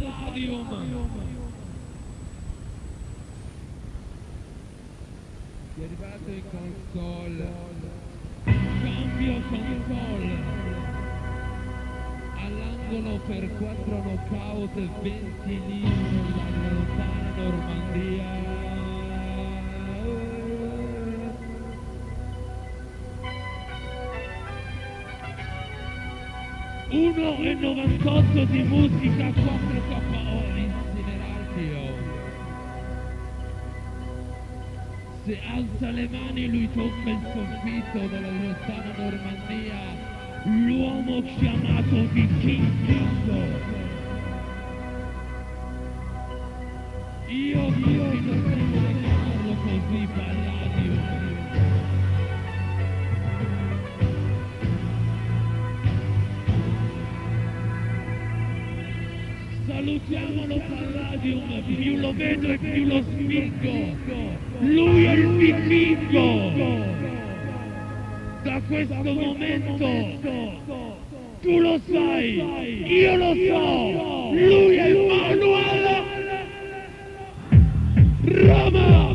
È arrivato in console, cambio console, all'angolo per 4 knockout, 20 litri dalla lontana Normandia. 1,98 di musica, 4 KO, incinerarti, oh. Se alza le mani lui tocca il soffitto della lontana Normandia, l'uomo chiamato Vichingo. Io non devo chiamarlo così, Palladio. Salutiamolo Palladium, più lo vedo e più lo spingo. Lui è il vichingo. Da questo momento tu lo sai, io lo so, lui è Manuel Roma.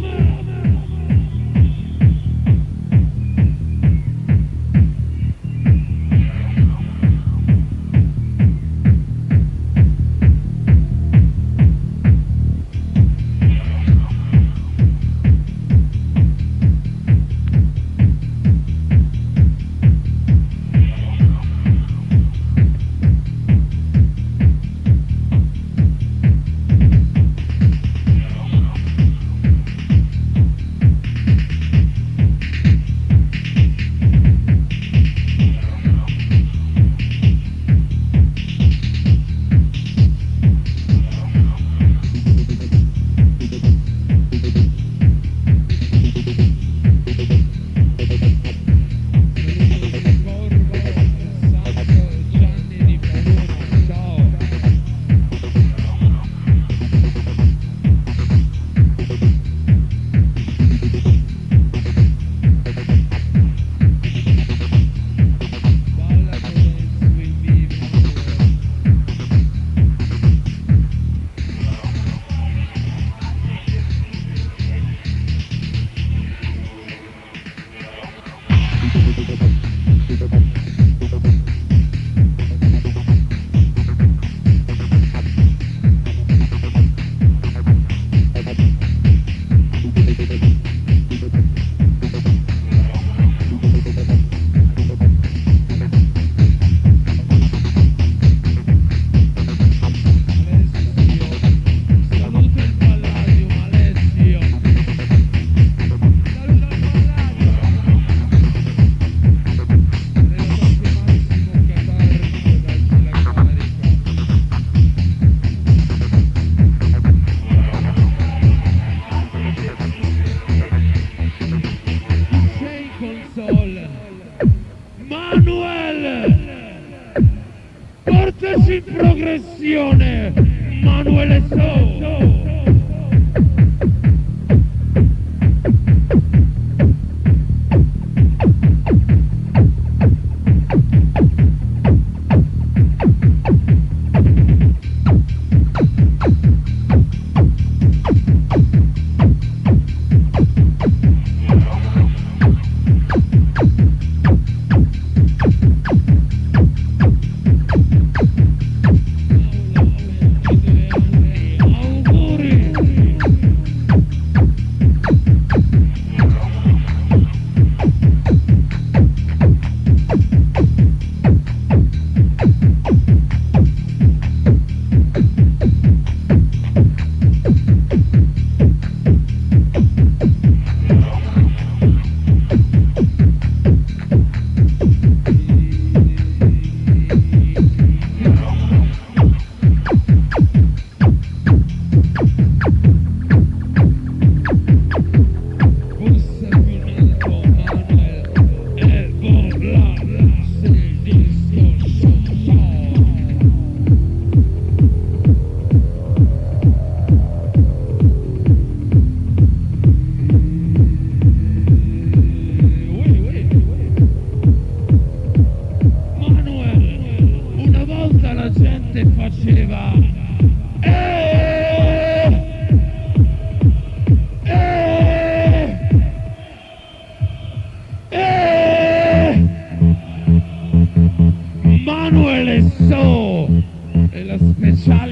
Portaci in progressione, Manuele So.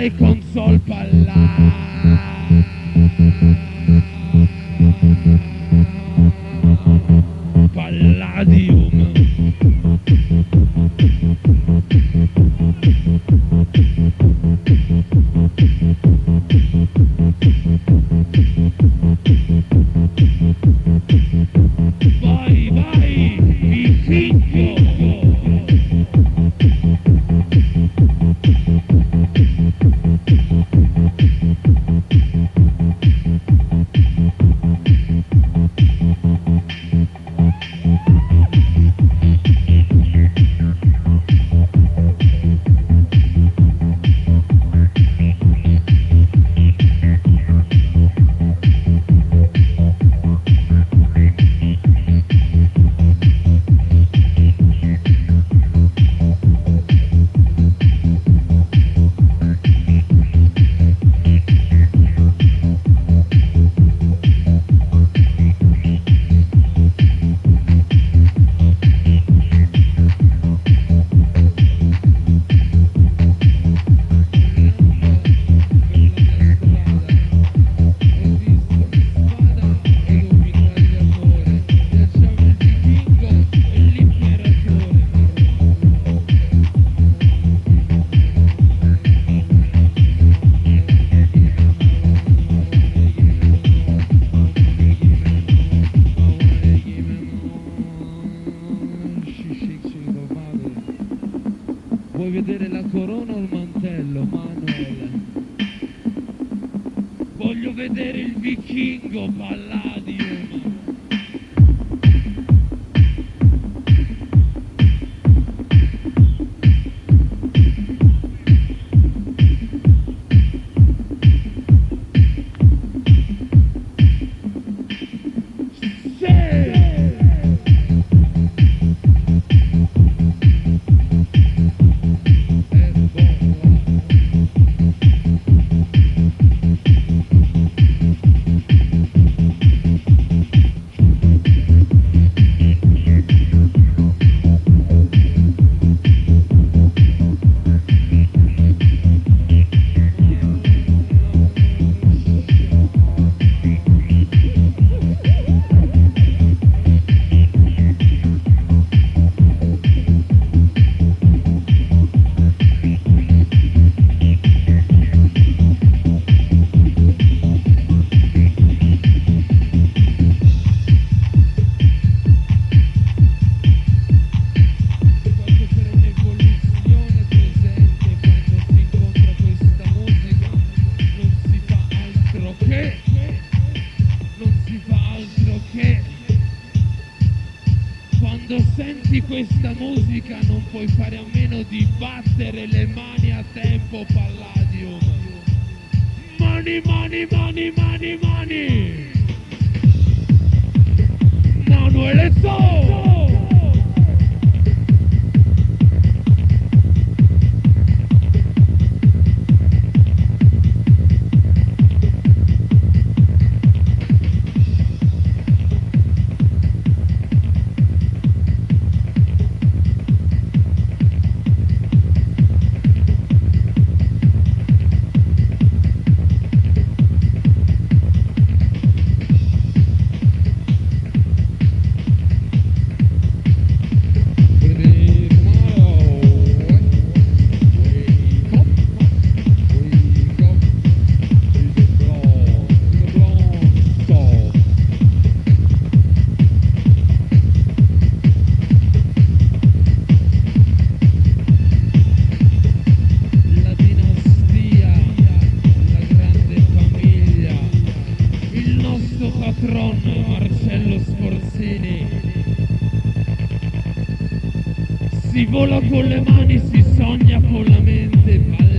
e console Palladium. Vai, vai, vichingo. Vuoi vedere la corona o il mantello, Manuel? Voglio vedere il vichingo Palladium. Quando senti questa musica non puoi fare a meno di battere le mani a tempo, Palladium. Mani, mani, mani, mani, mani. Manuele Zoo. Patron Marcello Sforzini. Si vola con le mani, si sogna con la mente, Palladio.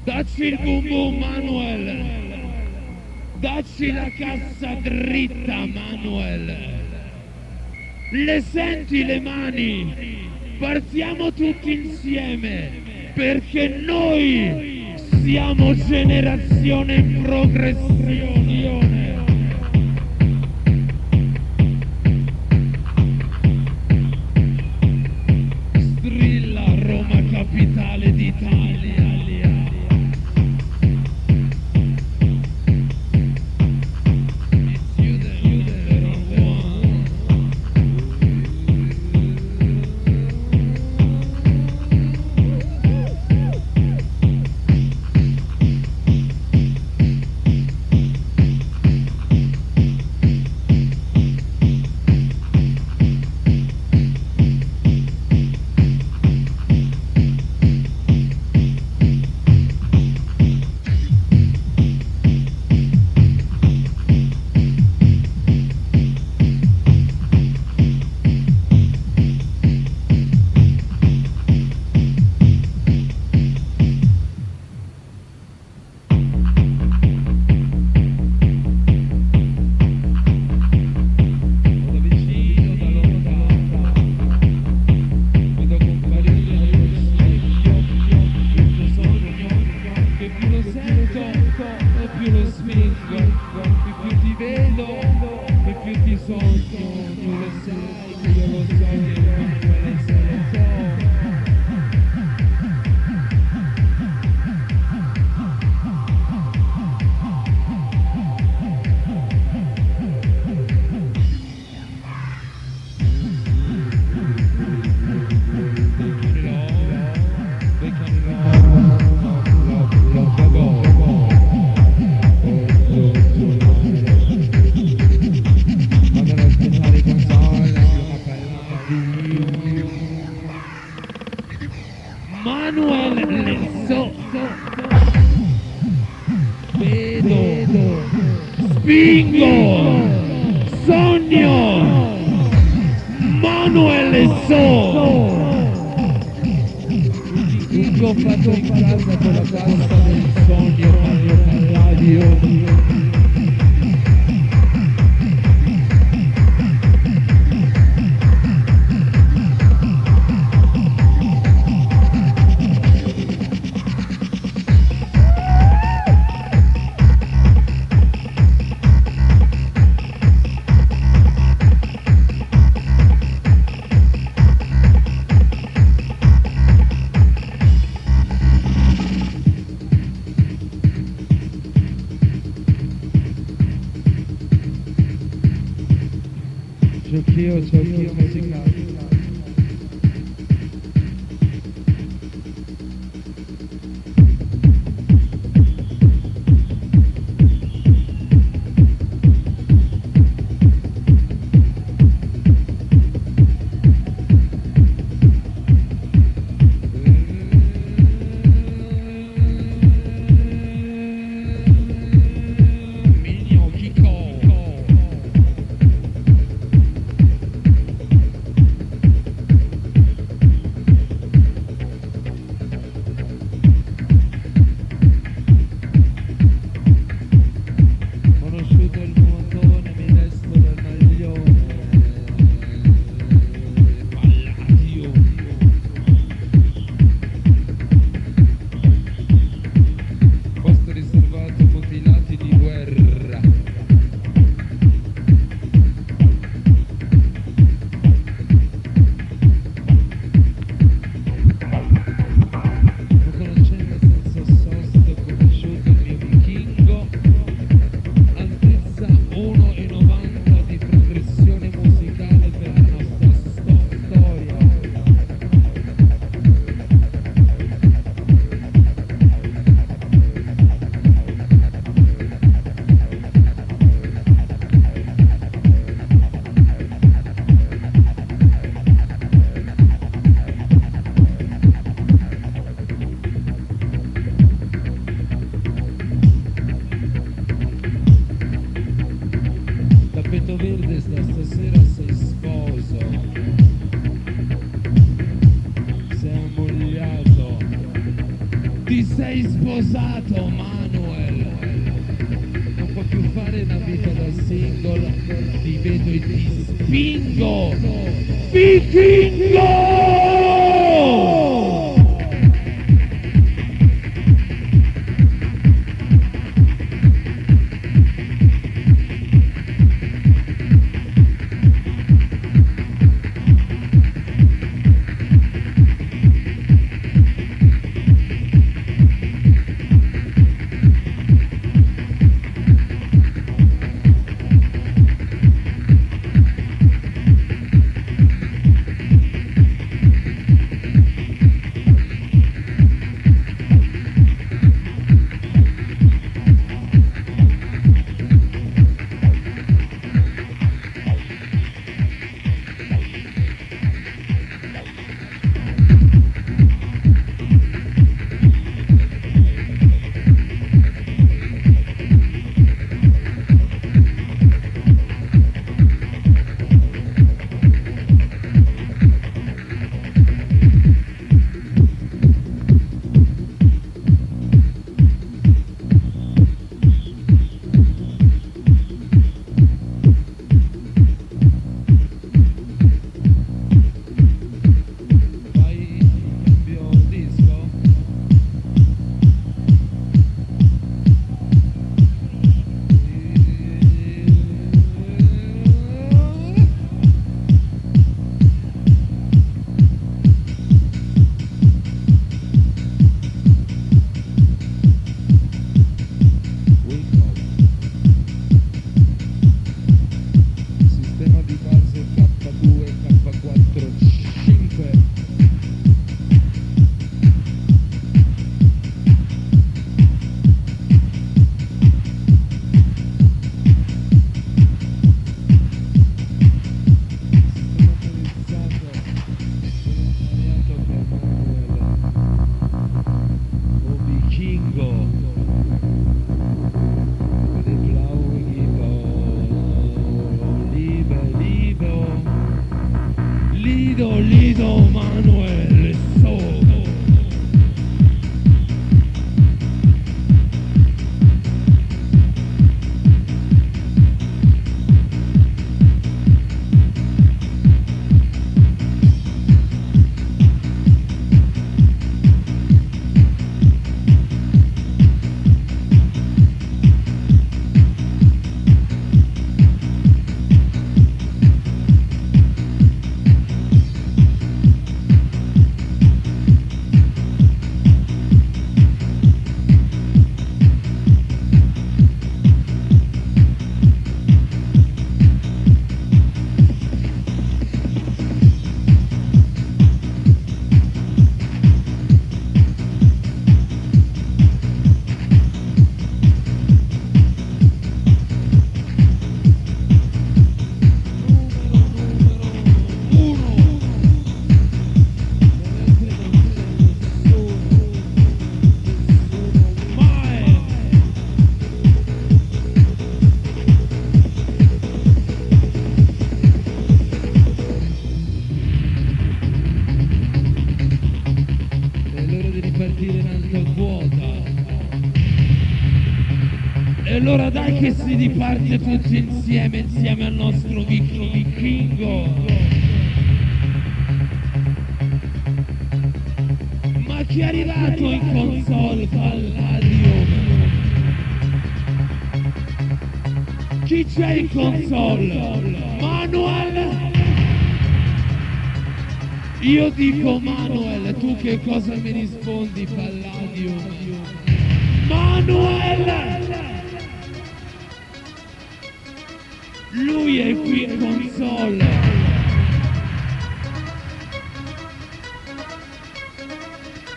Dacci il boom boom, Manuel! Dacci la cassa dritta, Manuel! Le senti le mani? Partiamo tutti insieme, perché noi siamo generazione in progressione! Strilla Roma capitale d'Italia! Spingo! Sogno! Manuel Tutti ho fatto in casa con la pasta del sogno, Mario Palladio. Giochio musicale. tappeto verde stasera sei sposo, sei ammogliato, ti sei sposato Manuel, non puoi più fare una vita da single, ti vedo e ti spingo, vichingo! Lido Manuel Soto. E allora dai che si riparte tutti insieme al nostro vichingo. Ma chi è arrivato in console Palladium? Chi c'è in console? Manuel? Io dico Manuel, tu che cosa mi rispondi Palladium? Manuel! Lui è qui in console.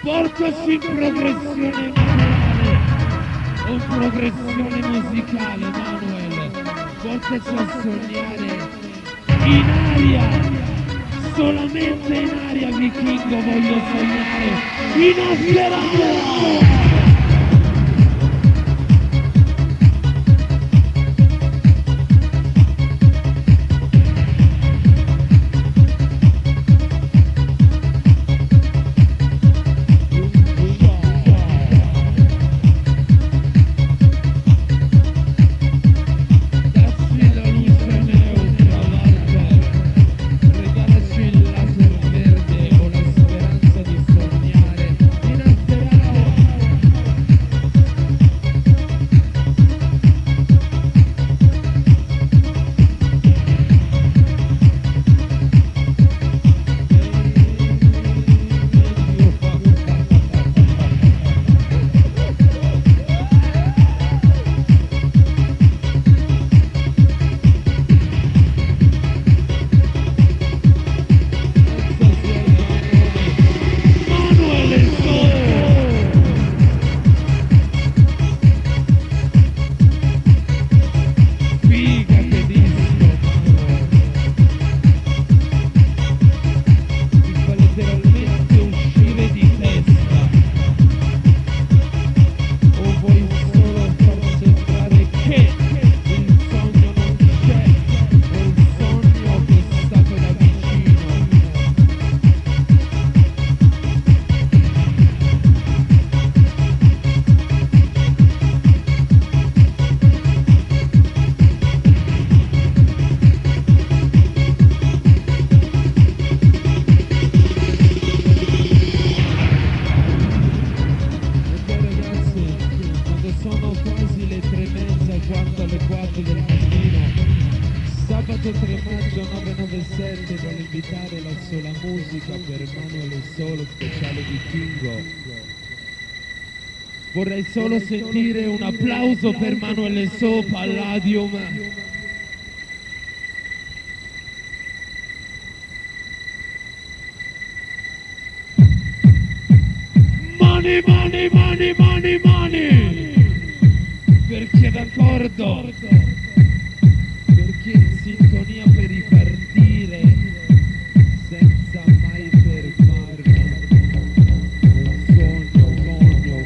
Portaci in progressione manuale o in progressione musicale, Manuel. Portaci a sognare in aria, solamente in aria, vichingo, voglio sognare in Asperano. Sabato 3 maggio 997 voglio invitare la sola musica per Manuel Solo speciale di Kingo. Vorrei solo sentire un applauso per Manuel So Palladium. Money, money, money, money, money! Perché è d'accordo? Perché in sintonia per ripartire senza mai fermarmi. Sogno,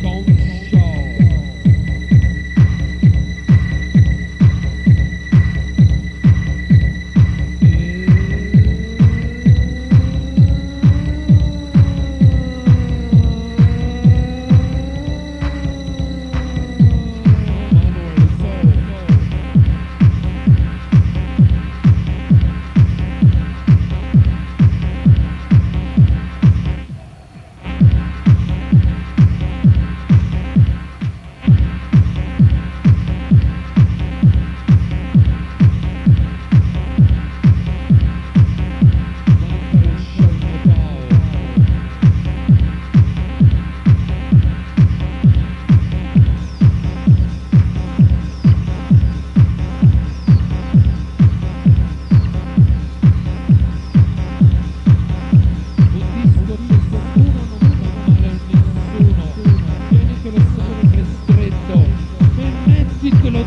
conscio.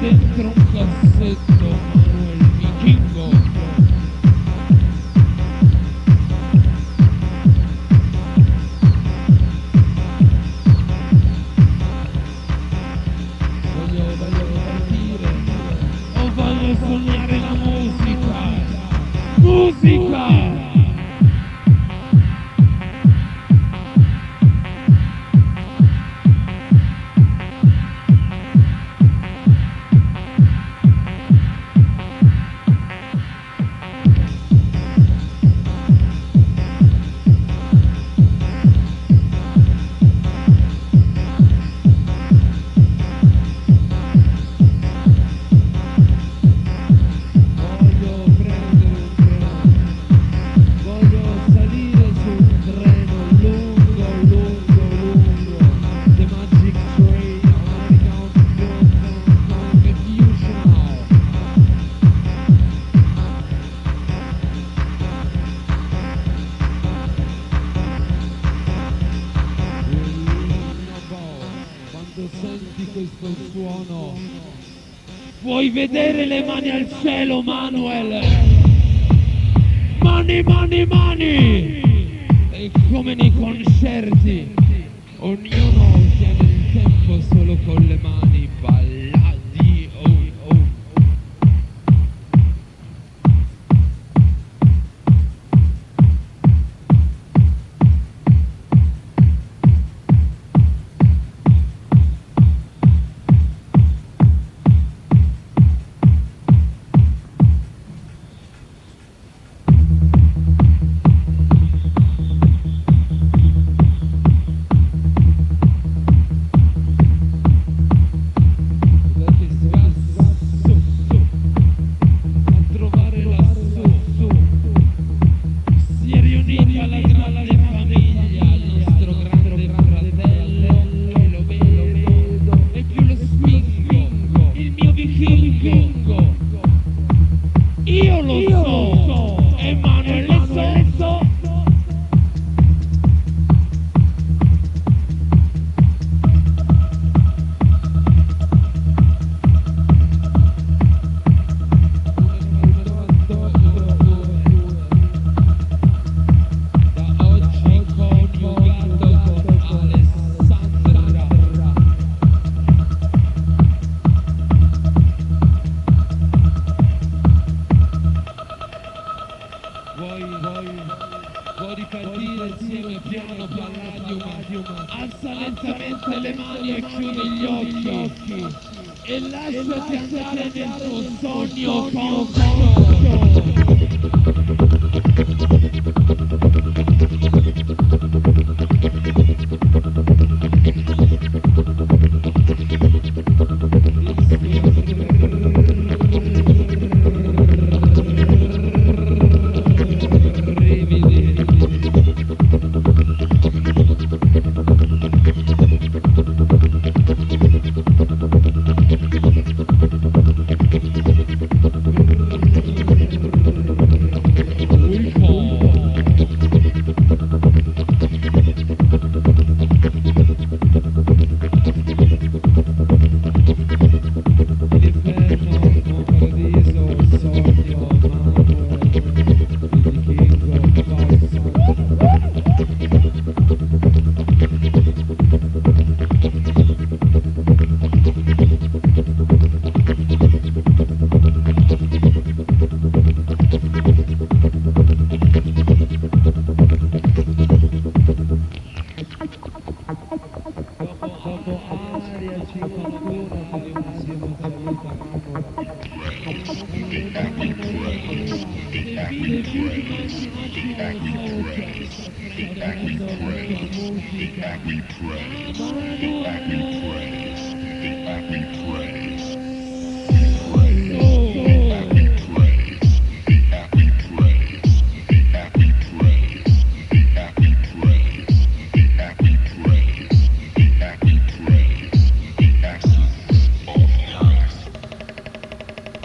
Dentro un cassetto, Manuel Vichingo. Voglio partire, o voglio sognare la musica. Musica! Senti questo suono, vuoi vedere le mani al cielo, Manuel? Mani, mani, mani! E come nei concerti, ognuno tiene il tempo solo con le mani, ballati, oh, oh. Io lo so, Emanuele so. Da oggi coniugato con Alessandra. Vuoi ripartire insieme piano Palladium? Alza lentamente le mani e chiudi gli occhi e lasciati andare nel tuo sogno conscio.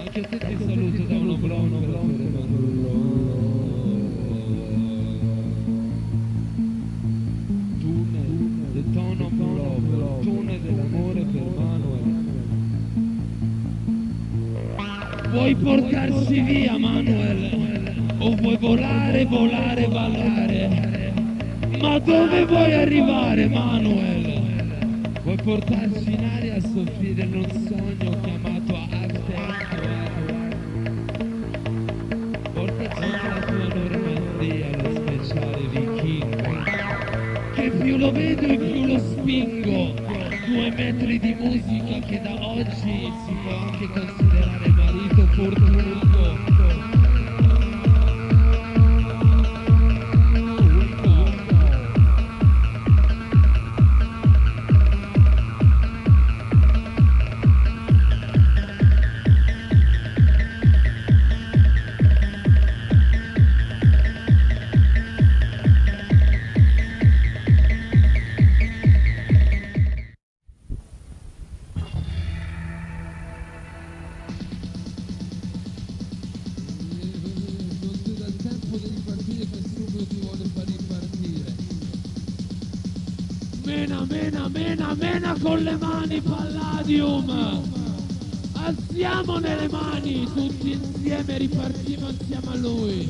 Anche a te ti saluto da uno Tunnel, the tone of love, tunnel dell'amore per Manuel. Vuoi portarsi via, Manuel? O vuoi volare, volare, ballare? Ma dove vuoi arrivare, Manuel? Vuoi portarsi in aria a soffrire in un sogno chiamato arte? Portaci nella tua Normandia, lo speciale vichingo, che più lo vedo e più lo spingo. 2 metri di musica che da oggi si può anche considerare marito fortunato. Mena, mena, mena, mena con le mani, Palladium! Alziamo nelle mani, tutti insieme, ripartiamo insieme a lui!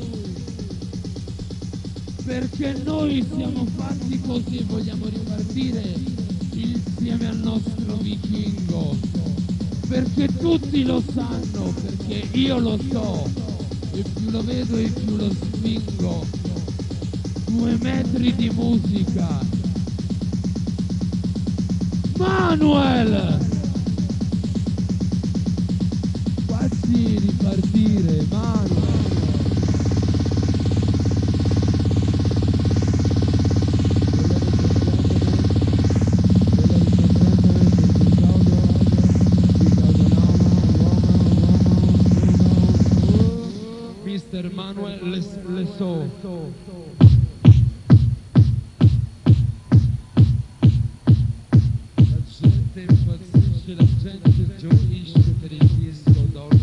Perché noi siamo fatti così e vogliamo ripartire insieme al nostro vichingo! Perché tutti lo sanno, perché io lo so! E più lo vedo e più lo spingo! 2 metri di musica! Manuel! Facci ripartire, Manuel! Mr. Manuel Lesot. Impazzisce, la gente gioisce per il disco d'oro.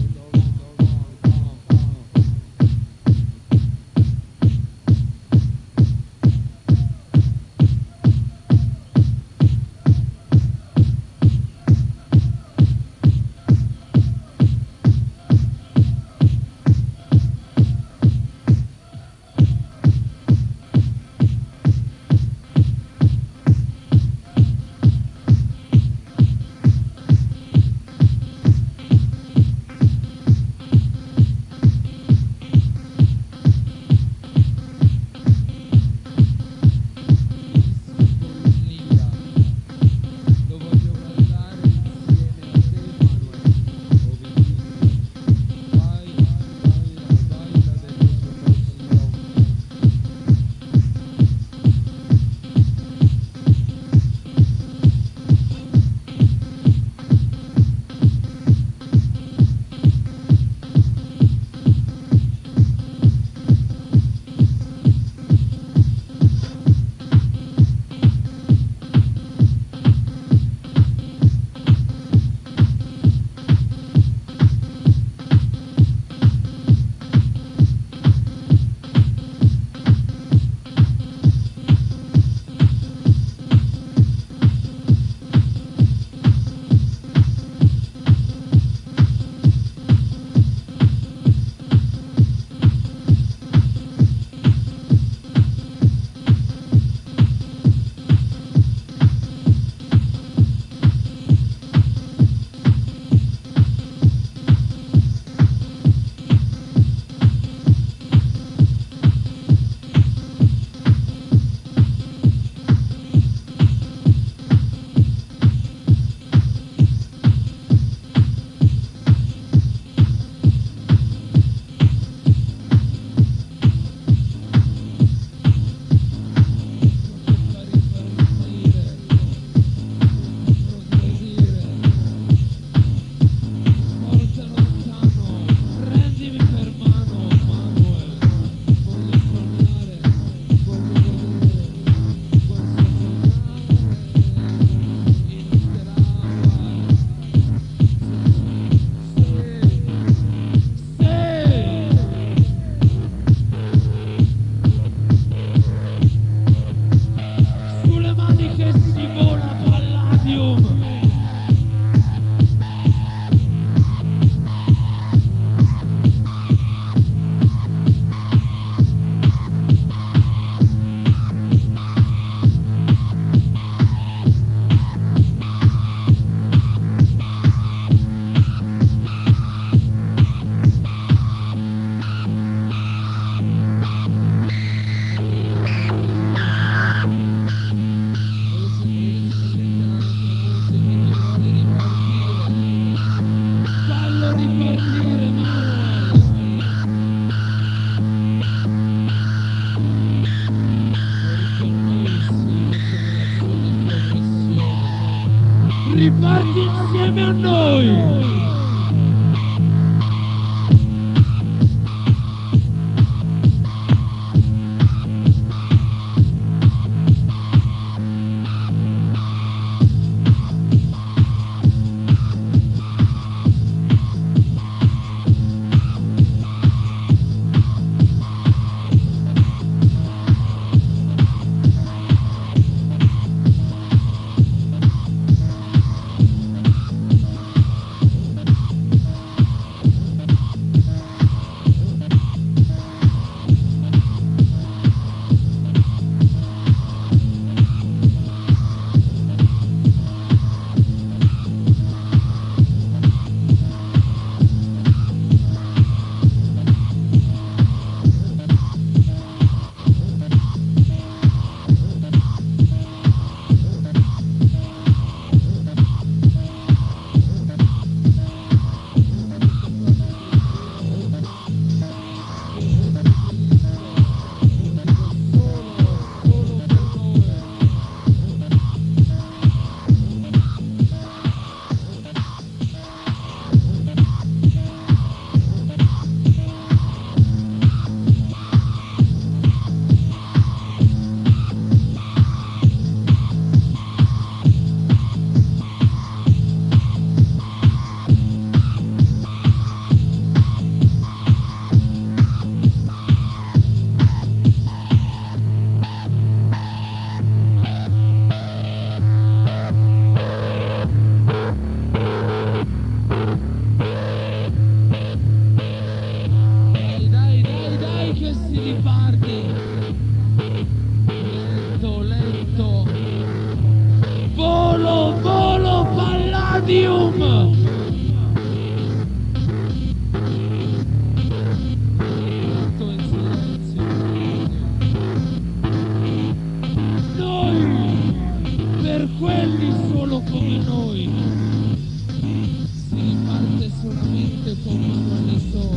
parte con Manuel So.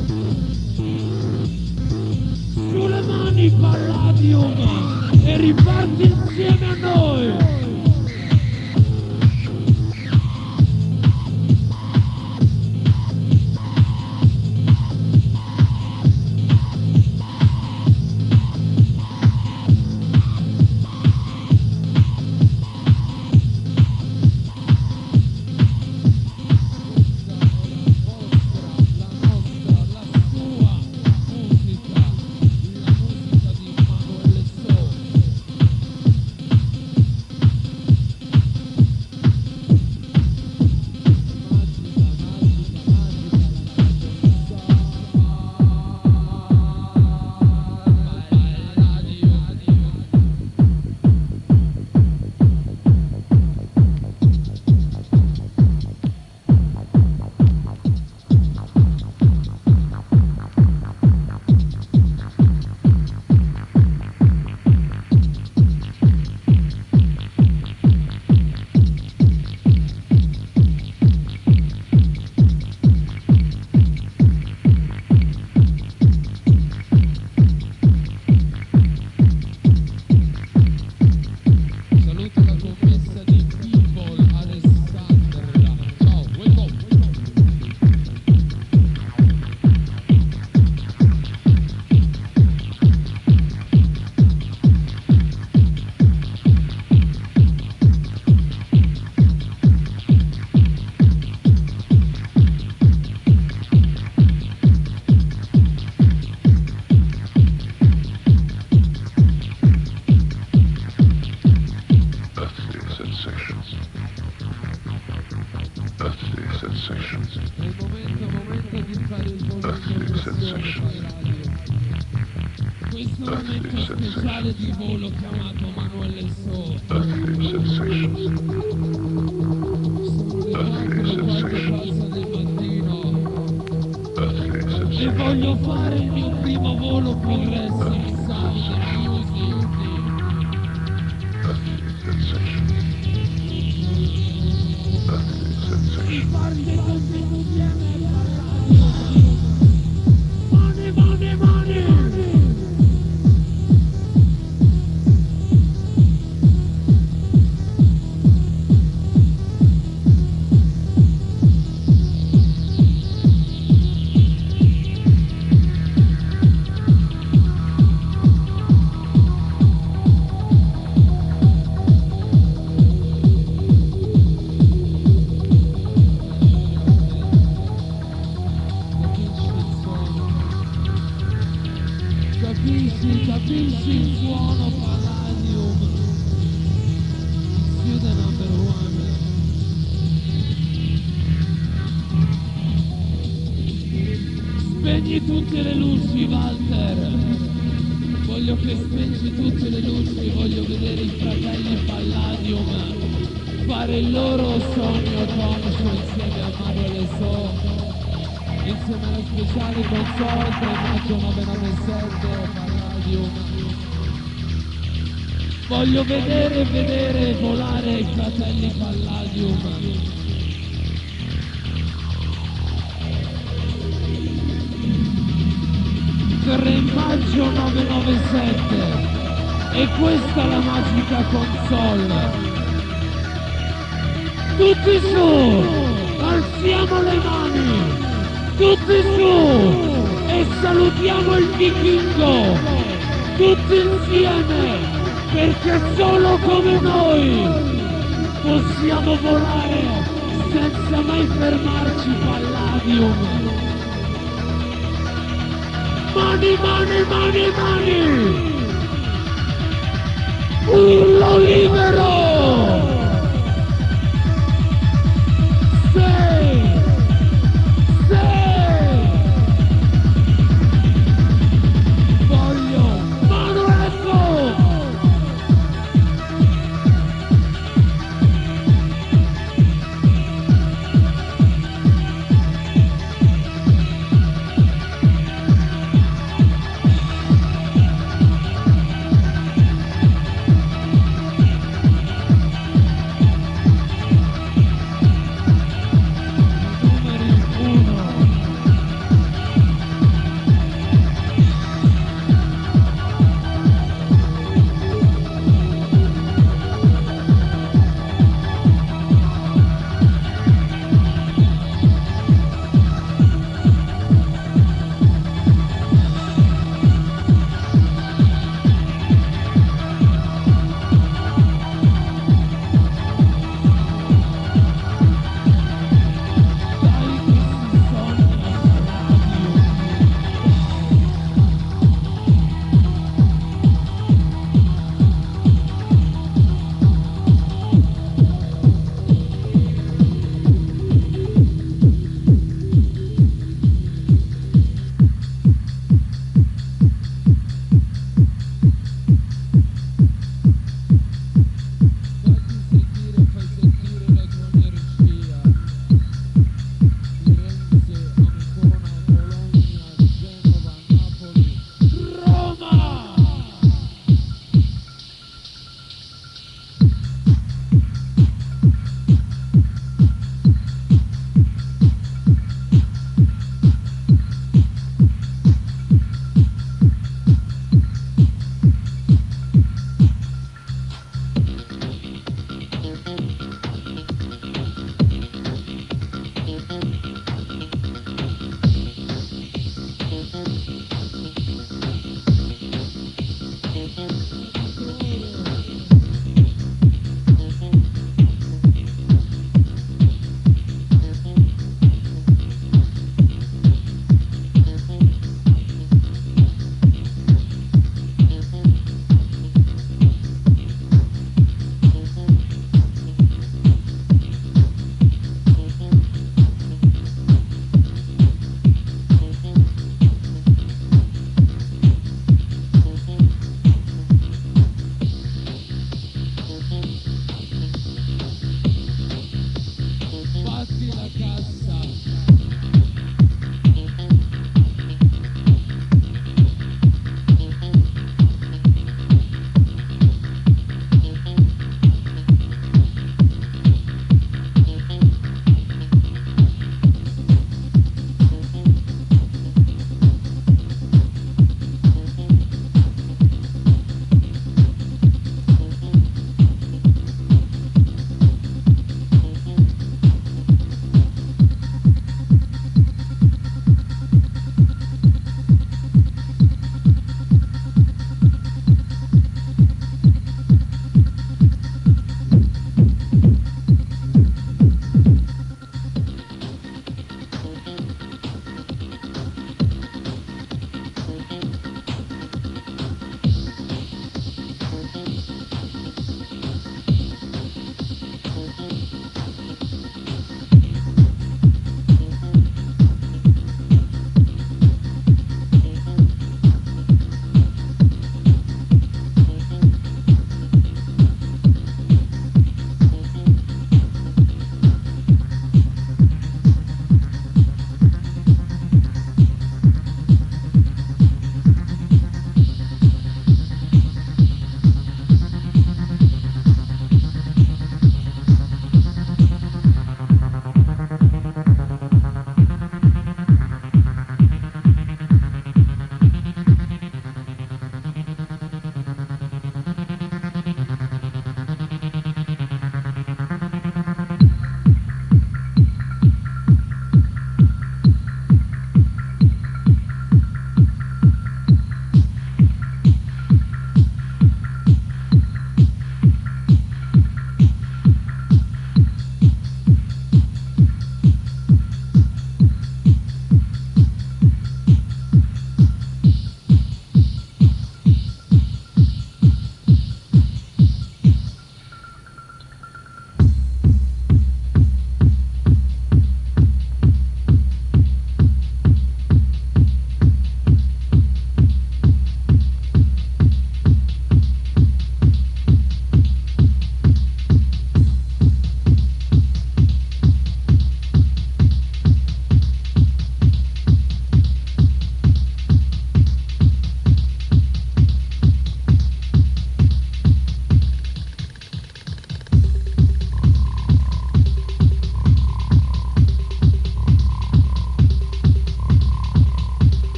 Sulle mani Palladium e riparti insieme a noi. È il momento di fare il questo momento speciale di volo chiamato Manuel So. Sono le 4:15 del mattino e voglio fare il mio primo volo progressive sound music. Si parte tutti insieme mani, mani, mani. Capisci il suono Palladium? You're the number one. Spegni tutte le luci, Walter. Voglio che spegni tutte le luci, voglio vedere i fratelli Palladium fare il loro sogno atomico insieme a Manuel So, insieme alla speciale console 3 maggio 997 Palladium. Voglio vedere volare i fratelli Palladium. 3 maggio 997 e questa è la magica console. Tutti su, alziamo le mani, tutti su e salutiamo il vichingo, tutti insieme, perché solo come noi possiamo volare senza mai fermarci, Palladium. Mani, mani, mani, mani! Urlo libero! Voglio Manuel So!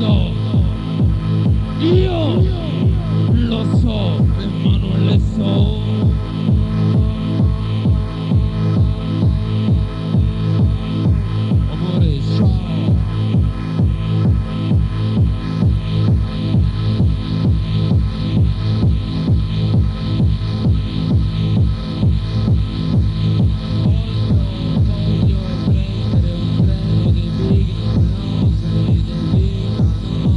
so, io lo so, Emanuele so. Amore, ciao. Voglio prendere un treno dei vegan, no, sei dei vegan, no.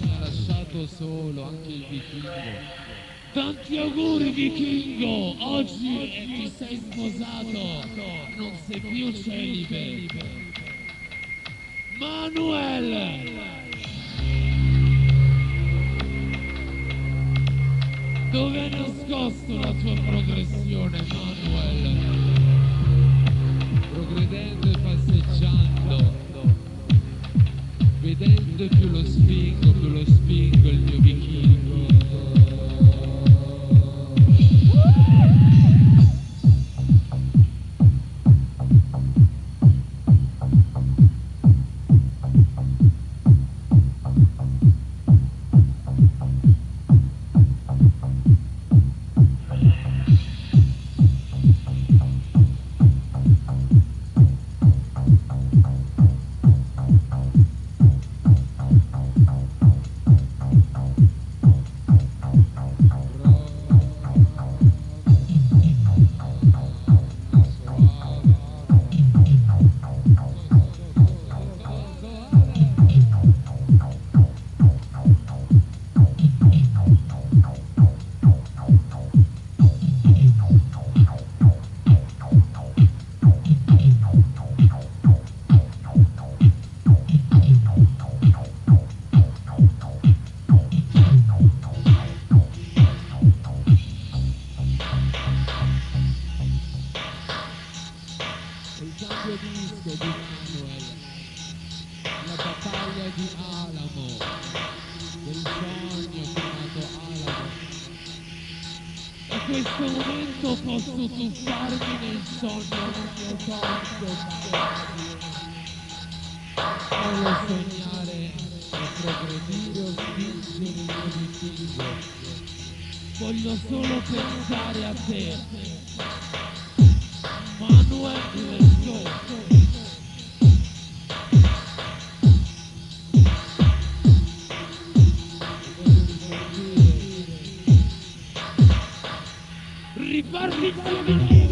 mi ha lasciato solo, anche il vichingo. Tanti auguri vichingo, oggi ti sei sposato, non sei più celibe. Manuel! Dove hai nascosto la tua progressione, Manuel? Progredendo e passeggiando, vedendo più lo spingo il mio vichingo. Il cambio disco di Manuel, la battaglia di Alamo, del sogno chiamato Alamo. Da questo momento posso tuffarmi nel sogno del mio corpo, voglio sognare e progredire o spingere il mio vichingo. Voglio solo pensare a te. Manuel, let's go. Riparti insieme.